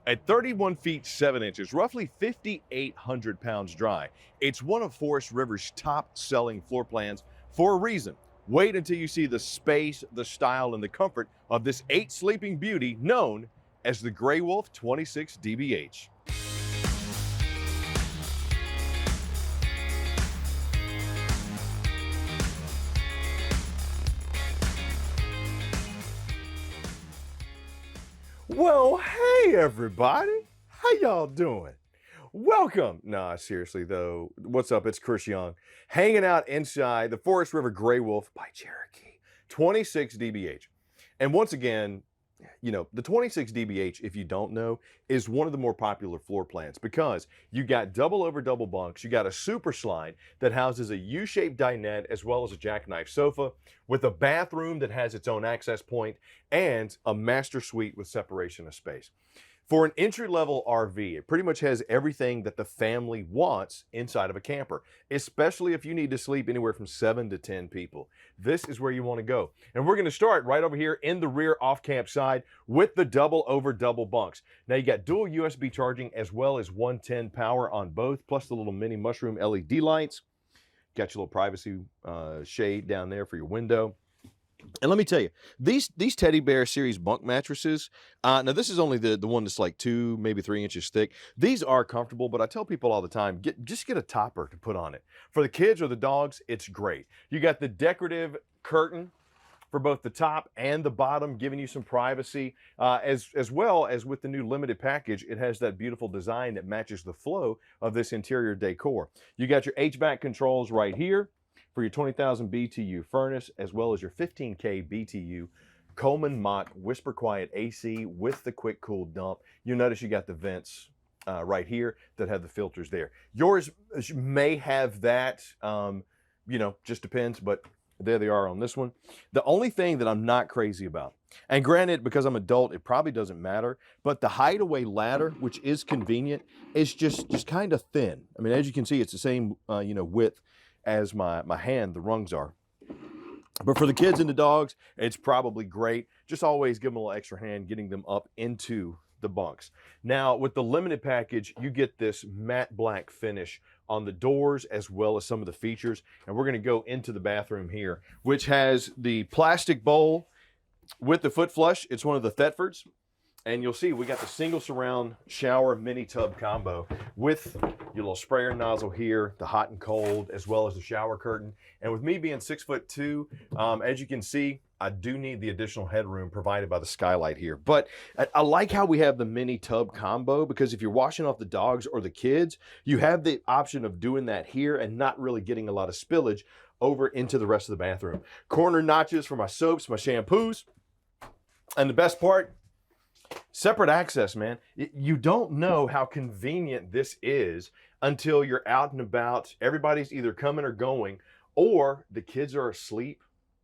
At 31 feet 7 inches, roughly 5,800 pounds dry, it's one of Forest River's top selling floor plans for a reason. Wait until you see the space, the style, and the comfort of this 8 sleeping beauty known as the Grey Wolf 26 DBH. Well, hey everybody, how y'all doing? Welcome. Nah, seriously though, what's up? It's Chris Young, hanging out inside the Forest River Grey Wolf by Cherokee, 26 DBH. And once again, you know, the 26 DBH, if you don't know, is one of the more popular floor plans because you got double over double bunks, you got a super slide that houses a U-shaped dinette as well as a jackknife sofa with a bathroom that has its own access point and a master suite with separation of space. For an entry-level RV, it pretty much has everything that the family wants inside of a camper, especially if you need to sleep anywhere from 7 to 10 people. This is where you want to go. And we're going to start right over here in the rear off-camp side with the double over double bunks. Now you got dual USB charging as well as 110 power on both, plus the little mini mushroom LED lights. Got your little privacy shade down there for your window. And let me tell you, these Teddy Bear series bunk mattresses, now this is only the one that's like 2, maybe 3 inches thick. These are comfortable, but I tell people all the time, just get a topper to put on it. For the kids or the dogs, it's great. You got the decorative curtain for both the top and the bottom, giving you some privacy, as well as with the new limited package, it has that beautiful design that matches the flow of this interior decor. You got your HVAC controls right here for your 20,000 BTU furnace, as well as your 15K BTU Coleman Mach Whisper Quiet AC with the quick cool dump. You'll notice you got the vents right here that have the filters there. Yours may have that, you know, just depends, but there they are on this one. The only thing that I'm not crazy about, and granted, because I'm adult, it probably doesn't matter, but the hideaway ladder, which is convenient, is just kind of thin. I mean, as you can see, it's the same, you know, width as my hand, the rungs are. But for the kids and the dogs, it's probably great. Just always give them a little extra hand getting them up into the bunks. Now, with the limited package, you get this matte black finish on the doors as well as some of the features. And we're gonna go into the bathroom here, which has the plastic bowl with the foot flush. It's one of the Thetfords. And you'll see we got the single surround shower mini tub combo with your little sprayer nozzle here, the hot and cold, as well as the shower curtain. And with me being 6'2", as you can see, I do need the additional headroom provided by the skylight here. But I like how we have the mini tub combo, because if you're washing off the dogs or the kids, you have the option of doing that here and not really getting a lot of spillage over into the rest of the bathroom. Corner notches for my soaps, my shampoos. And the best part, separate access, man. You don't know how convenient this is until you're out and about. Everybody's either coming or going, or the kids are asleep,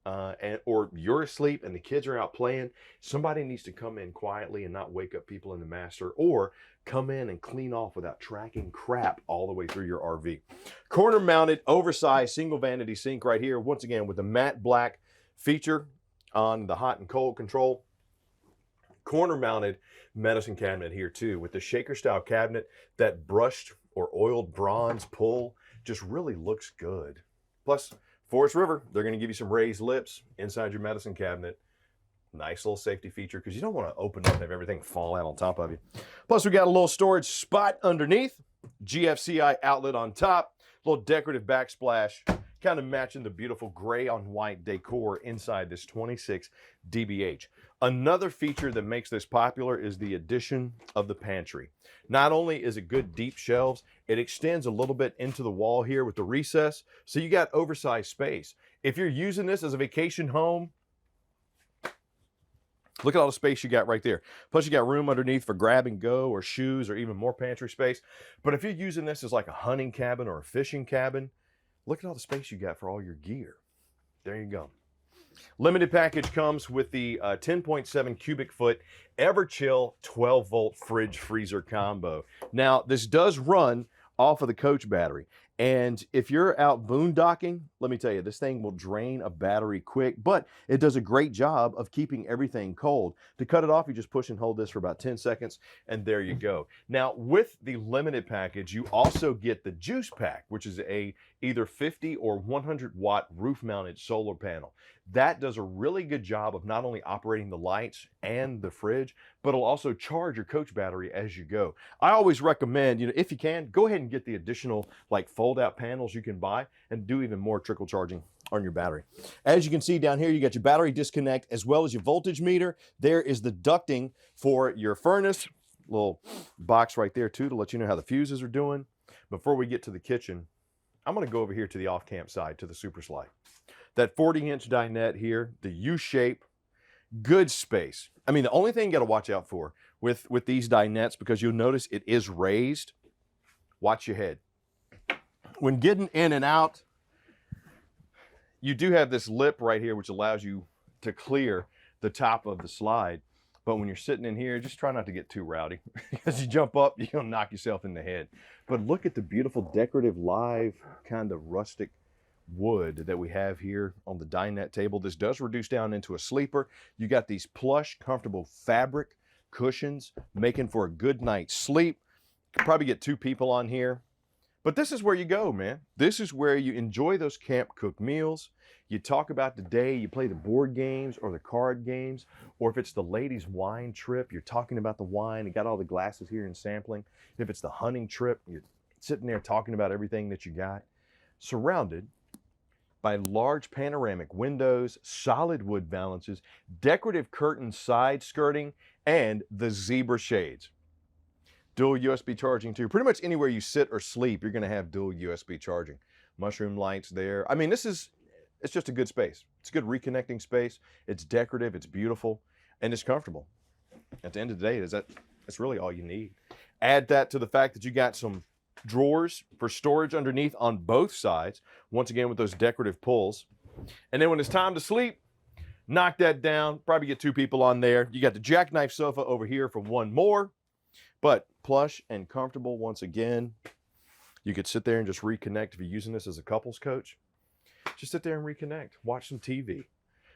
or you're asleep and the kids are out playing. Somebody needs to come in quietly and not wake up people in the master, or come in and clean off without tracking crap all the way through your RV. Corner mounted, oversized, single vanity sink right here. Once again, with the matte black feature on the hot and cold control. Corner mounted medicine cabinet here too, with the shaker style cabinet. That brushed or oiled bronze pull just really looks good. Plus, Forest River, they're going to give you some raised lips inside your medicine cabinet. Nice little safety feature, because you don't want to open up and have everything fall out on top of you. Plus, we got a little storage spot underneath, GFCI outlet on top, little decorative backsplash, kind of matching the beautiful gray on white decor inside this 26 DBH. Another feature that makes this popular is the addition of the pantry. Not only is it good deep shelves, it extends a little bit into the wall here with the recess, so you got oversized space. If you're using this as a vacation home, look at all the space you got right there. Plus you got room underneath for grab and go or shoes or even more pantry space. But if you're using this as like a hunting cabin or a fishing cabin, look at all the space you got for all your gear. There you go. Limited package comes with the 10.7 cubic foot Everchill 12 volt fridge freezer combo. Now, this does run off of the coach battery. And if you're out boondocking, let me tell you, this thing will drain a battery quick, but it does a great job of keeping everything cold. To cut it off, you just push and hold this for about 10 seconds, and there you go. Now, with the limited package, you also get the juice pack, which is a either 50 or 100 watt roof mounted solar panel. That does a really good job of not only operating the lights and the fridge, but it'll also charge your coach battery as you go. I always recommend, if you can, go ahead and get the additional like fold out panels you can buy and do even more trickle charging on your battery. As you can see down here, you got your battery disconnect as well as your voltage meter. There is the ducting for your furnace, little box right there too to let you know how the fuses are doing. Before we get to the kitchen, I'm going to go over here to the off-camp side, to the Super Slide. That 40-inch dinette here, the U-shape, good space. I mean, the only thing you got to watch out for with these dinettes, because you'll notice it is raised, watch your head. When getting in and out, you do have this lip right here, which allows you to clear the top of the slide. But when you're sitting in here, just try not to get too rowdy. As you jump up, you're going to knock yourself in the head. But look at the beautiful decorative live kind of rustic wood that we have here on the dinette table. This does reduce down into a sleeper. You got these plush, comfortable fabric cushions, making for a good night's sleep. Could probably get 2 people on here. But this is where you go, man. This is where you enjoy those camp cooked meals. You talk about the day, you play the board games or the card games, or if it's the ladies' wine trip, you're talking about the wine, you got all the glasses here and sampling. If it's the hunting trip, you're sitting there talking about everything that you got. Surrounded by large panoramic windows, solid wood valances, decorative curtain side skirting, and the zebra shades. Dual USB charging too. Pretty much anywhere you sit or sleep, you're going to have dual USB charging. Mushroom lights there. I mean, it's just a good space. It's a good reconnecting space. It's decorative, it's beautiful, and it's comfortable. At the end of the day, that's really all you need. Add that to the fact that you got some drawers for storage underneath on both sides, once again with those decorative pulls. And then when it's time to sleep, knock that down, probably get 2 people on there. You got the jackknife sofa over here for 1 more, but plush and comfortable once again. You could sit there and just reconnect if you're using this as a couples coach. Just sit there and reconnect, watch some TV,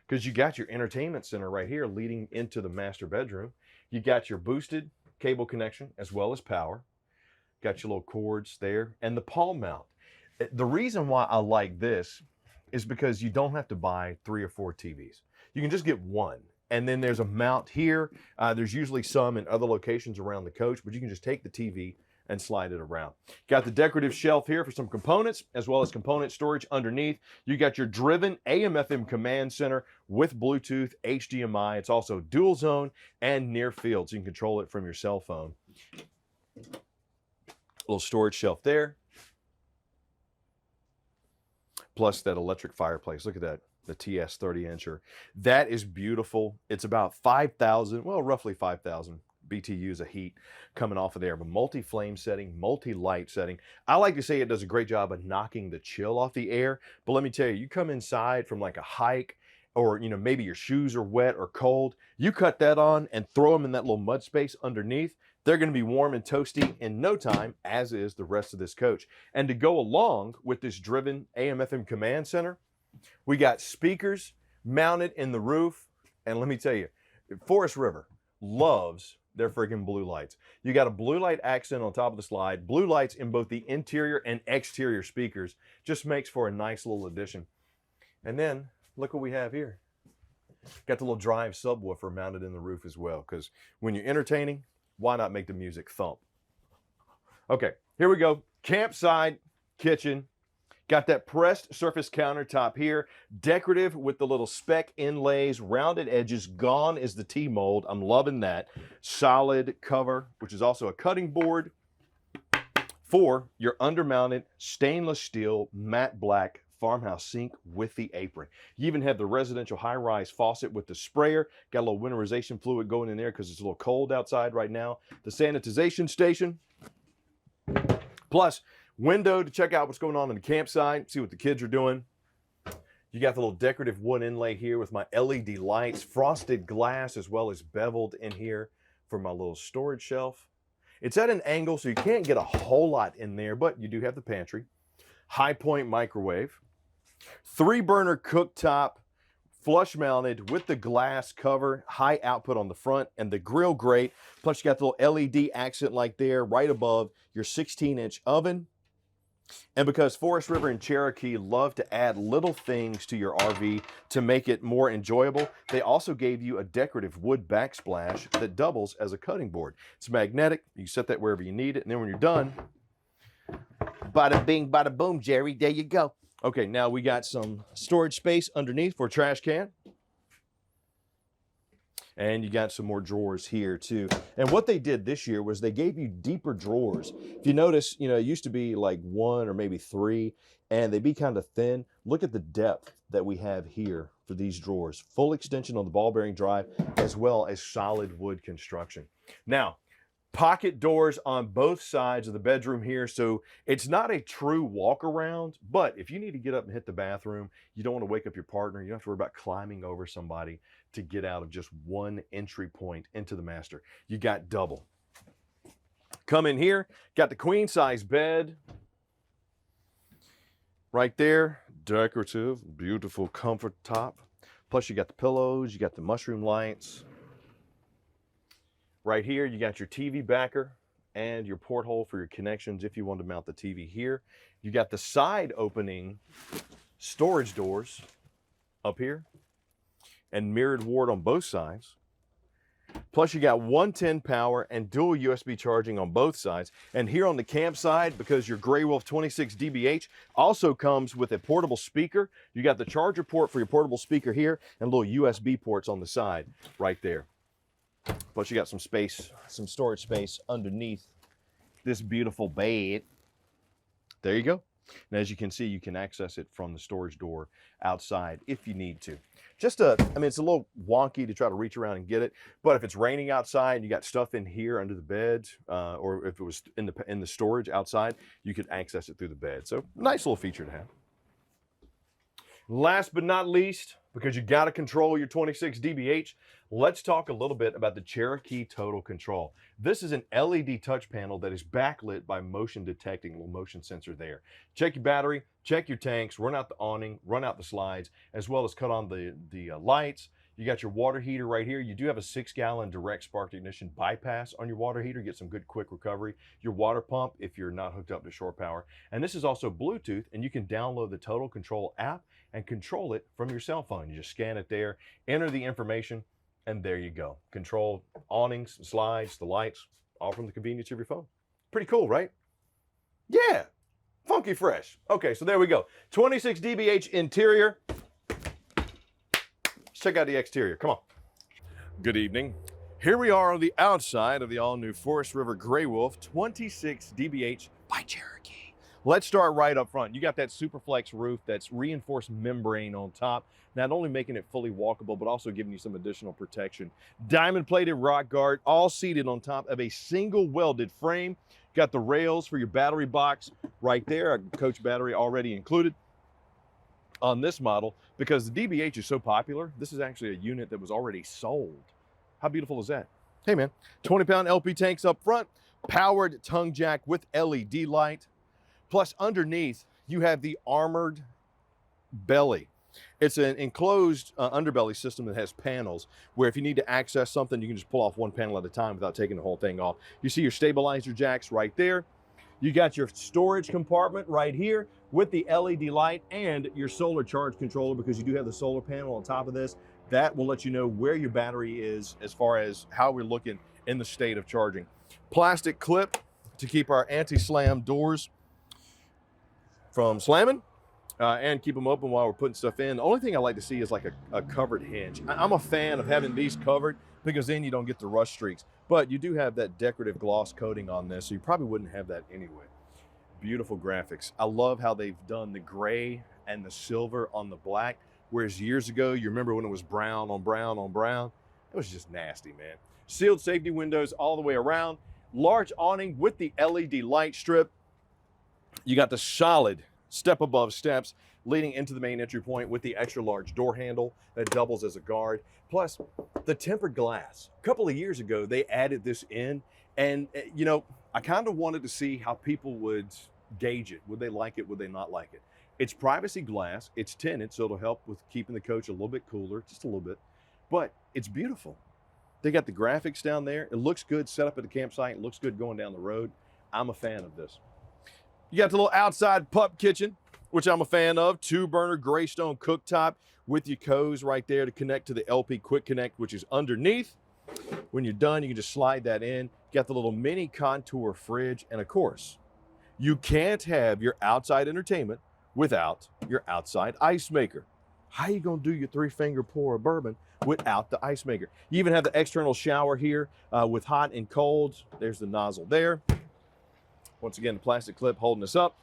because you got your entertainment center right here leading into the master bedroom. You got your boosted cable connection as well as power. Got your little cords there and the palm mount. The reason why I like this is because you don't have to buy 3 or 4 TVs. You can just get 1. And then there's a mount here. There's usually some in other locations around the coach, but you can just take the TV and slide it around. Got the decorative shelf here for some components, as well as component storage underneath. You got your driven AM/FM command center with Bluetooth, HDMI. It's also dual zone and near field, so you can control it from your cell phone. Little storage shelf there. Plus that electric fireplace. Look at that, the TS 30-incher. That is beautiful. It's about 5,000, well, roughly 5,000 BTUs of heat coming off of there. But multi-flame setting, multi-light setting. I like to say it does a great job of knocking the chill off the air. But let me tell you, you come inside from like a hike, or maybe your shoes are wet or cold, you cut that on and throw them in that little mud space underneath. They're going to be warm and toasty in no time, as is the rest of this coach. And to go along with this driven AM/FM command center, we got speakers mounted in the roof. And let me tell you, Forest River loves their freaking blue lights. You got a blue light accent on top of the slide, blue lights in both the interior and exterior speakers. Just makes for a nice little addition. And then look what we have here. Got the little drive subwoofer mounted in the roof as well, because when you're entertaining, why not make the music thump? Okay, here we go. Campside kitchen. Got that pressed surface countertop here. Decorative with the little speck inlays, rounded edges. Gone is the T-mold. I'm loving that. Solid cover, which is also a cutting board for your undermounted stainless steel matte black farmhouse sink with the apron. You even have the residential high-rise faucet with the sprayer. Got a little winterization fluid going in there because it's a little cold outside right now. The sanitization station. Plus, window to check out what's going on in the campsite, see what the kids are doing. You got the little decorative wood inlay here with my LED lights, frosted glass as well as beveled in here for my little storage shelf. It's at an angle, so you can't get a whole lot in there, but you do have the pantry. high point microwave, 3-burner cooktop, flush mounted with the glass cover, high output on the front, and the grill grate. Plus you got the little LED accent like there right above your 16-inch oven. And because Forest River and Cherokee love to add little things to your RV to make it more enjoyable, they also gave you a decorative wood backsplash that doubles as a cutting board. It's magnetic. You can set that wherever you need it. And then when you're done, bada bing, bada boom, Jerry, there you go. Okay, now we got some storage space underneath for a trash can. And you got some more drawers here too. And what they did this year was they gave you deeper drawers. If you notice, you know, it used to be like 1 or maybe 3, and they'd be kind of thin. Look at the depth that we have here for these drawers. Full extension on the ball bearing drive, as well as solid wood construction. Now, pocket doors on both sides of the bedroom here, so it's not a true walk around, but if you need to get up and hit the bathroom, you don't want to wake up your partner, you don't have to worry about climbing over somebody to get out of just one entry point into the master. You got double. Come in here, got the queen size bed right there, decorative, beautiful comfort top. Plus you got the pillows, you got the mushroom lights. Right here, you got your TV backer and your porthole for your connections if you want to mount the TV here. You got the side opening storage doors up here and mirrored ward on both sides. Plus you got 110 power and dual USB charging on both sides. And here on the camp side, because your Grey Wolf 26 DBH also comes with a portable speaker, you got the charger port for your portable speaker here and little USB ports on the side right there. Plus you got some space, some storage space underneath this beautiful bed. There you go. And as you can see, you can access it from the storage door outside if you need to. I mean, it's a little wonky to try to reach around and get it, but if it's raining outside and you got stuff in here under the bed, or if it was in the storage outside, you could access it through the bed. So nice little feature to have. Last but not least, because you got to control your 26 DBH, let's talk a little bit about the Cherokee Total Control. This is an LED touch panel that is backlit by motion detecting, little motion sensor there. Check your battery, check your tanks, run out the awning, run out the slides, as well as cut on the lights. You got your water heater right here. You do have a 6-gallon direct spark ignition bypass on your water heater. Get some good quick recovery. Your water pump if you're not hooked up to shore power. And this is also Bluetooth, and you can download the Total Control app and control it from your cell phone. You just scan it there, enter the information, and there you go. Control awnings, slides, the lights, all from the convenience of your phone. Pretty cool, right? Yeah, funky fresh. Okay, so there we go. 26 DBH interior. Let's check out the exterior, come on. Good evening. Here we are on the outside of the all-new Forest River Grey Wolf 26 DBH by Cherokee. Let's start right up front. You got that Superflex roof that's reinforced membrane on top, not only making it fully walkable, but also giving you some additional protection. Diamond-plated rock guard, all seated on top of a single welded frame. Got the rails for your battery box right there, a coach battery already included on this model. Because the DBH is so popular, this is actually a unit that was already sold. How beautiful is that? Hey man, 20-pound LP tanks up front, powered tongue jack with LED light. Plus underneath, you have the armored belly. It's an enclosed underbelly system that has panels where if you need to access something, you can just pull off one panel at a time without taking the whole thing off. You see your stabilizer jacks right there. You got your storage compartment right here with the LED light and your solar charge controller, because you do have the solar panel on top of this. That will let you know where your battery is as far as how we're looking in the state of charging. Plastic clip to keep our anti-slam doors from slamming and keep them open while we're putting stuff in. The only thing I like to see is like a covered hinge. I'm a fan of having these covered because then you don't get the rust streaks. But you do have that decorative gloss coating on this, so you probably wouldn't have that anyway. Beautiful graphics. I love how they've done the gray and the silver on the black, whereas years ago, you remember when it was brown on brown on brown? It was just nasty, man. Sealed safety windows all the way around. Large awning with the LED light strip. You got the solid step above steps leading into the main entry point with the extra large door handle that doubles as a guard. Plus the tempered glass. A couple of years ago, they added this in, and you know, I kind of wanted to see how people would gauge it. Would they like it? Would they not like it? It's privacy glass. It's tinted, so it'll help with keeping the coach a little bit cooler, just a little bit. But it's beautiful. They got the graphics down there. It looks good set up at the campsite. It looks good going down the road. I'm a fan of this. You got the little outside pup kitchen, which I'm a fan of. 2-burner Greystone cooktop with your Co's right there to connect to the LP Quick Connect, which is underneath. When you're done, you can just slide that in. Got the little mini contour fridge. And of course, you can't have your outside entertainment without your outside ice maker. How you gonna do your 3-finger pour of bourbon without the ice maker? You even have the external shower here with hot and cold. There's the nozzle there. Once again, the plastic clip holding us up.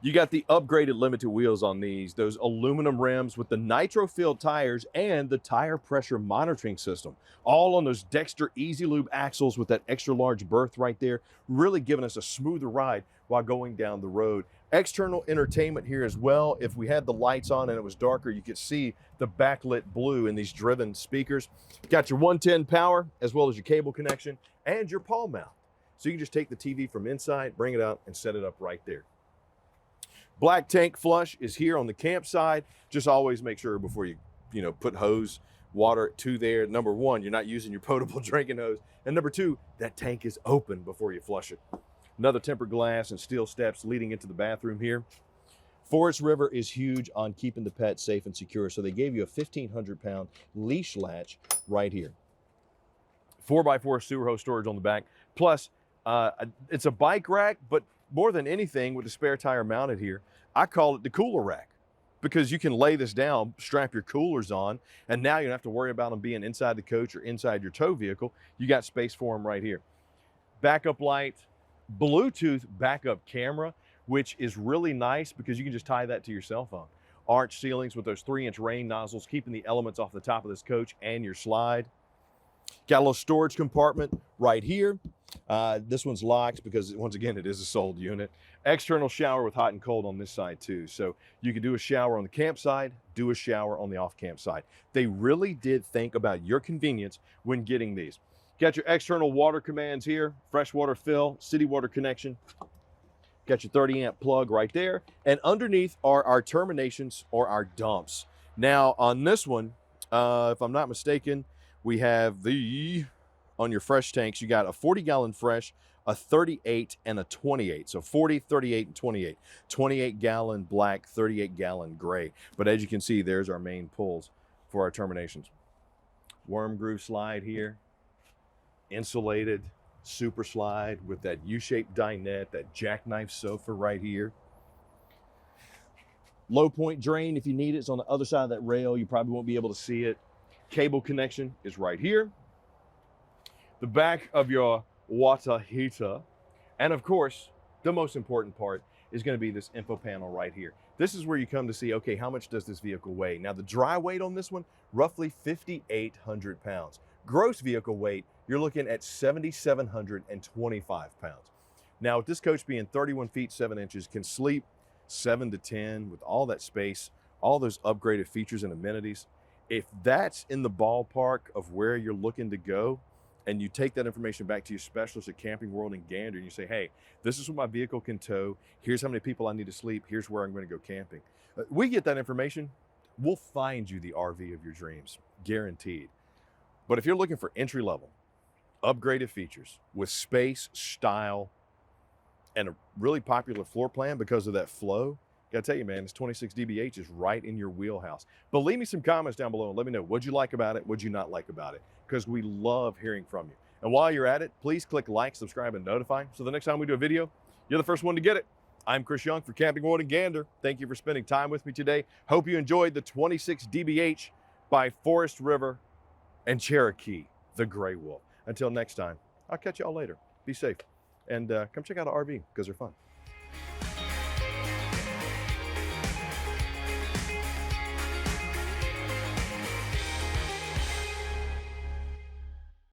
You got the upgraded limited wheels on these, those aluminum rims with the nitro-filled tires and the tire pressure monitoring system. All on those Dexter Easy Lube axles with that extra large berth right there, really giving us a smoother ride while going down the road. External entertainment here as well. If we had the lights on and it was darker, you could see the backlit blue in these driven speakers. Got your 110 power as well as your cable connection and your palm mount. So you can just take the TV from inside, bring it out and set it up right there. Black tank flush is here on the campsite. Just always make sure before you put hose water to there. Number one, you're not using your potable drinking hose. And number two, that tank is open before you flush it. Another tempered glass and steel steps leading into the bathroom here. Forest River is huge on keeping the pet safe and secure. So they gave you a 1,500-pound leash latch right here. 4x4 sewer hose storage on the back. Plus, it's a bike rack, but more than anything, with the spare tire mounted here, I call it the cooler rack because you can lay this down, strap your coolers on, and now you don't have to worry about them being inside the coach or inside your tow vehicle. You got space for them right here. Backup light, Bluetooth backup camera, which is really nice because you can just tie that to your cell phone. Arch ceilings with those 3-inch rain nozzles, keeping the elements off the top of this coach and your slide. Got a little storage compartment right here. This one's locked because, once again, it is a sold unit. External shower with hot and cold on this side too. So you can do a shower on the campsite, do a shower on the off-camp side. They really did think about your convenience when getting these. Got your external water commands here, freshwater fill, city water connection. Got your 30-amp plug right there. And underneath are our terminations or our dumps. Now on this one, if I'm not mistaken, we have on your fresh tanks, you got a 40-gallon fresh, a 38 and a 28. So 40, 38, and 28. 28-gallon black, 38-gallon gray. But as you can see, there's our main pulls for our terminations. Worm groove slide here. Insulated super slide with that U-shaped dinette, that jackknife sofa right here. Low point drain, if you need it, it's on the other side of that rail. You probably won't be able to see it. Cable connection is right here. The back of your water heater. And of course, the most important part is going to be this info panel right here. This is where you come to see, okay, how much does this vehicle weigh? Now the dry weight on this one, roughly 5,800 pounds. Gross vehicle weight, you're looking at 7,725 pounds. Now with this coach being 31 feet 7 inches, can sleep 7 to 10 with all that space, all those upgraded features and amenities. If that's in the ballpark of where you're looking to go, and you take that information back to your specialist at Camping World in Gander and you say, hey, this is what my vehicle can tow. Here's how many people I need to sleep. Here's where I'm going to go camping. We get that information. We'll find you the RV of your dreams, guaranteed. But if you're looking for entry level, upgraded features with space, style, and a really popular floor plan because of that flow, gotta tell you, man, this 26 DBH is right in your wheelhouse. But leave me some comments down below and let me know what'd you like about it, what'd you not like about it, because we love hearing from you. And while you're at it, please click like, subscribe, and notify. So the next time we do a video, you're the first one to get it. I'm Chris Young for Camping World in Gander. Thank you for spending time with me today. Hope you enjoyed the 26 DBH by Forest River and Cherokee, the Gray Wolf. Until next time, I'll catch y'all later. Be safe. And come check out our RV because they're fun.